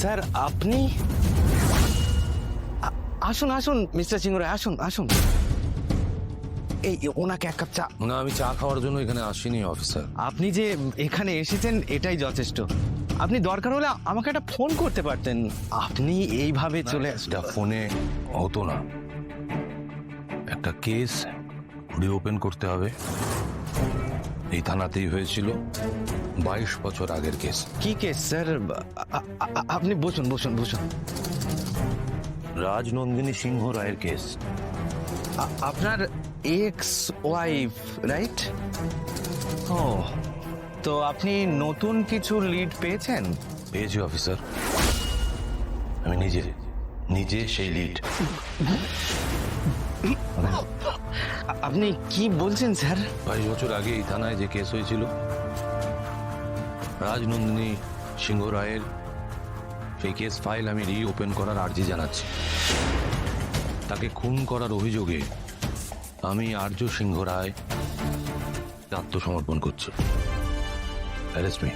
Sir আপনি আসুন আসুন মিস্টার সিংহ রায়, আসুন আসুন। এই ওনাকে এক কাপ চা। না, আমি চা খাওয়ার জন্য এখানে আসিনি অফিসার। আপনি যে এখানে এসেছেন এটাই যথেষ্ট। আপনি দরকার হলে আমাকে একটা ফোন করতে পারতেন। আপনি এইভাবে চলে এটা ফোনে হতো না, একটা কেস রিওপেন করতে হবে। এই থানাতেই হয়েছিল 22 বছর আগের কেস। কি কেস স্যার? আপনি বসুন বসুন বসুন। রাজনন্দিনী সিংহ রায়ের কেস। আপনার এক্স ওয়াইফ রাইট? ও, তো আপনি নতুন কিছু লিড পেয়েছেন? পেয়েছি অফিসার, আমি নিজে সেই লিড। আপনি কি বলছেন স্যার? 22 বছর আগে এই থানায় যে কেস হয়েছিল, রাজনন্দিনী সিংহ রায়ের সেই কেস ফাইল আমি রিওপেন করার আর্জি জানাচ্ছি। তাকে খুন করার অভিযোগে আমি আর্য সিংহ রায় আত্মসমর্পণ করছি। Arrest me.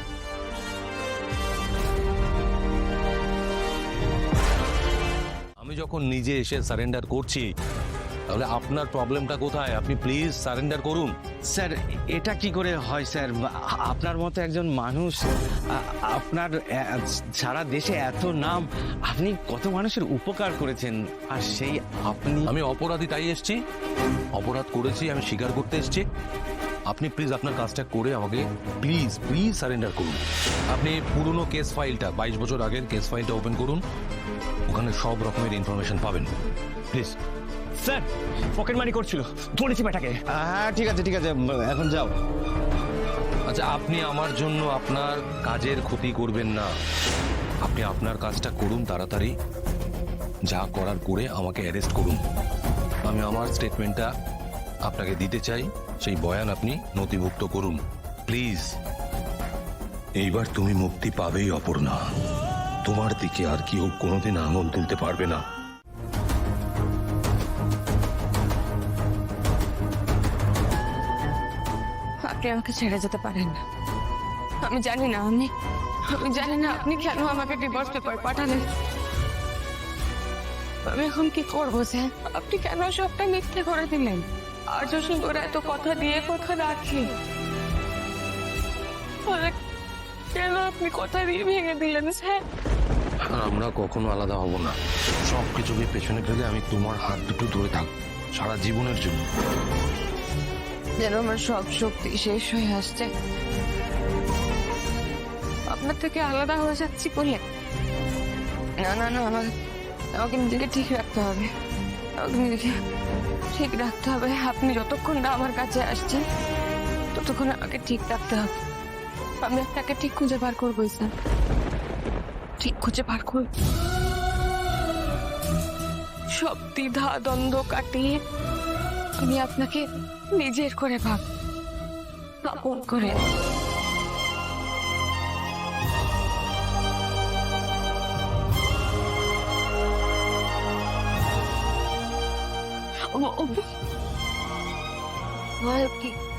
আমি যখন নিজে এসে সারেন্ডার করছি, তাহলে আপনার প্রবলেমটা কোথায়? আপনি প্লিজ সারেন্ডার করুন। স্যার এটা কি করে হয় স্যার? আপনার মতো একজন মানুষ, আপনার সারা দেশে এত নাম, আপনি কত মানুষের উপকার করেছেন, আর সেই আপনি। আমি অপরাধী তাই এসছি, অপরাধ করেছি, আমি স্বীকার করতে এসছি। আপনি প্লিজ আপনার কাজটা করে আমাকে প্লিজ প্লিজ সারেন্ডার করুন। আপনি পুরনো কেস ফাইলটা, 22 বছর আগের কেস ফাইলটা ওপেন করুন, ওখানে সব রকমের ইনফরমেশন পাবেন। প্লিজ। স্যার পকেট মানি করছিল, ধরেছি ব্যাটাকে। হ্যাঁ ঠিক আছে ঠিক আছে, এখন যাও। আচ্ছা, আপনি আমার জন্য আপনার কাজের ক্ষতি করবেন না। আপনি আপনার কাজটা করুন তাড়াতাড়ি, যা করার করে আমাকে অ্যারেস্ট করুন। আমি আমার স্টেটমেন্টটা আপনাকে দিতে চাই, সেই বয়ান আপনি নথিভুক্ত করুন প্লিজ। এইবার তুমি মুক্তি পাবেই অপর্ণা, তোমার দিকে আর কেউ কোনোদিন আঙুল তুলতে পারবে না। আপনি আমাকে ছেড়ে যেতে পারেন না। আমি জানি না আমি জানি না আপনি কেন আমাকে ডিভোর্স পেপার পাঠালেন। আমি এখন কি করবো স্যার? আপনি কেন সবটা মিথ্যে করে দিলেন? আর্য সিংহ রায় এত কথা দিয়ে কথা রাখি, কেন আপনি কথা দিয়ে ভেঙে দিলেন স্যার? আমরা কখনো আলাদা হব না। সব কিছুকে পেছনে ফেলে আমি তোমার হাত দুটো ধরে থাক সারা জীবনের জন্য। যেন আমার সব শক্তি শেষ হয়ে আসছে, আপনার থেকে আলাদা হয়ে যাচ্ছি বলে। না না না, আমাকে নিজেকে ঠিক রাখতে হবে, আমাকে নিজেকে ঠিক রাখতে হবে। আপনি যতক্ষণ না আমার কাছে আসছেন ততক্ষণ আমাকে ঠিক রাখতে হবে। আমি আপনাকে ঠিক খুঁজে বার করবো স্যার, ঠিক খুঁজে বার করব। সব দ্বিধা দ্বন্দ্ব কাটিয়ে আমি আপনাকে নিজের করে আপন করে।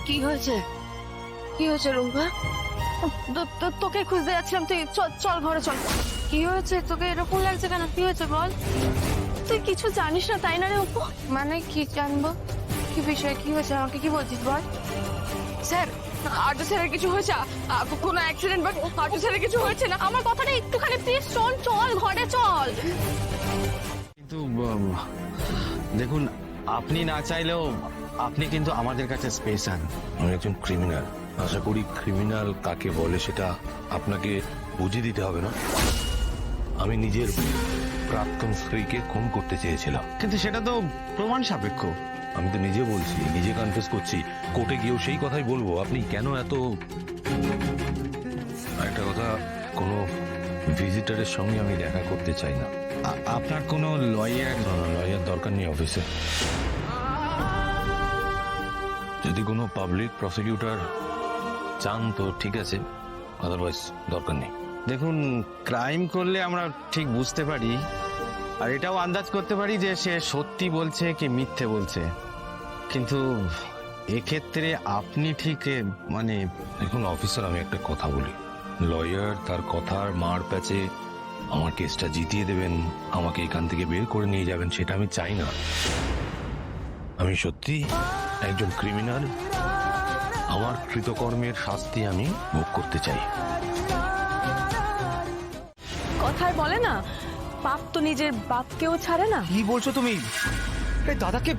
কি হয়েছে? কি হয়েছে রুম্পা? তোকে খুঁজতে যাচ্ছিলাম, তুই চল ঘরে চল। কি হয়েছে তোকে এরকম লাগছে কেন? কি হয়েছে বল? তুই কিছু জানিস না তাই না রে অপু? মানে কি জানবো? কি বিষয়? কি হয়েছে? আমাকে কি বলছিস বল। স্যার আর্য স্যারের কিছু হয়েছে? কোনো অ্যাক্সিডেন্ট বা আর্য স্যারের কিছু হয়েছে না? আমার কথাটা একটুখানি প্লিজ শোন, চল ঘরে চল। কিন্তু দেখুন, আপনি না চাইলেও আপনি কিন্তু আমাদের কাছে স্পেশাল। আমি একজন ক্রিমিনাল, আশা করি ক্রিমিনাল কাকে বলে সেটা আপনাকে বুঝিয়ে দিতে হবে না। আমি নিজের প্রাক্তন স্ত্রীকে খুন করতে চেয়েছিলাম, কিন্তু সেটা তো প্রমাণ সাপেক্ষ। আমি তো নিজে বলছি, নিজে কনফেস করছি, কোর্টে গিয়েও সেই কথাই বলবো। আপনি কেন এত? একটা কথা, কোনো ভিজিটারের সঙ্গে আমি দেখা করতে চাই না। আপনার কোনো লয়ার? লয়ার দরকার নেই অফিসে। যদি কোনো পাবলিক প্রসিকিউটর চান তো ঠিক আছে, আদারওয়াইজ দরকার নেই। দেখুন, ক্রাইম করলে আমরা ঠিক বুঝতে পারি, আর এটাও আন্দাজ করতে পারি যে সে সত্যি বলছে কি মিথ্যে বলছে, কিন্তু এক্ষেত্রে আপনি ঠিক দেখুন অফিসার, আমি একটা কথা বলি, লয়ার তার কথার মার প্যাচে আমার কেসটা জিতিয়ে দেবেন, আমাকে এখান থেকে বের করে নিয়ে যাবেন, সেটা আমি চাই না। আমি সত্যি একজন ক্রিমিনাল, আমার কৃতকর্মের শাস্তি আমি ভোগ করতে চাই। কথায় বলে না, বাপ তো নিজের বাপকেও ছাড়ে না। কি বলছো তুমি? দাদাকে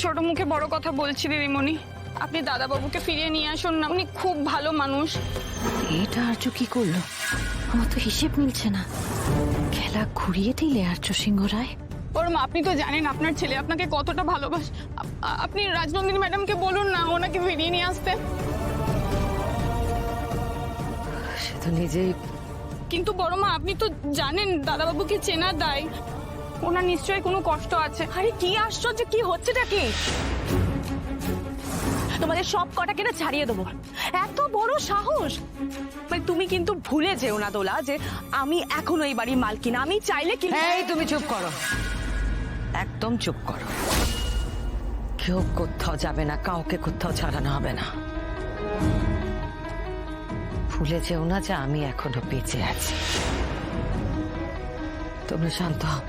ছোট মুখে বড় কথা বলছি দিদিমণি, আপনি দাদাবাবুকে ফিরিয়ে নিয়ে আসুন না, উনি খুব ভালো মানুষ। এটা আর্য কি করলো? আমার তো হিসেব মিলছে না। খেলা ঘুরিয়ে দিলে আর্য সিংহ রায়। ওর মা, আপনি তো জানেন আপনার ছেলে আপনাকে কতটা ভালোবাসে। আপনি রাজনন্দিনী ম্যাডামকে বলুন না ওনাকে ফিরিয়ে নিয়ে আসতে। সে তো নিজেই। কিন্তু বড় মা, আপনি তো জানেন দাদাবাবুকে চেনা দায়, ওনার নিশ্চয়ই কোনো কষ্ট আছে। আরে কি আশ্চর্য, কি হচ্ছেটা কি? তোমাদের সব কটাকে না ছাড়িয়ে দেবো। এত বড় সাহস! মানে তুমি কিন্তু ভুলে যেও না দোলা, যে আমি এখনো এই বাড়ির মালকিন। আমি চাইলে কি। এই তুমি চুপ করো, একদম চুপ করো। কেউ কোথাও যাবে না, কাউকে কোথাও ছাড়ানো হবে না। ভুলে যেও না যে আমি এখনো বেঁচে আছি। তোমরা শান্ত হও।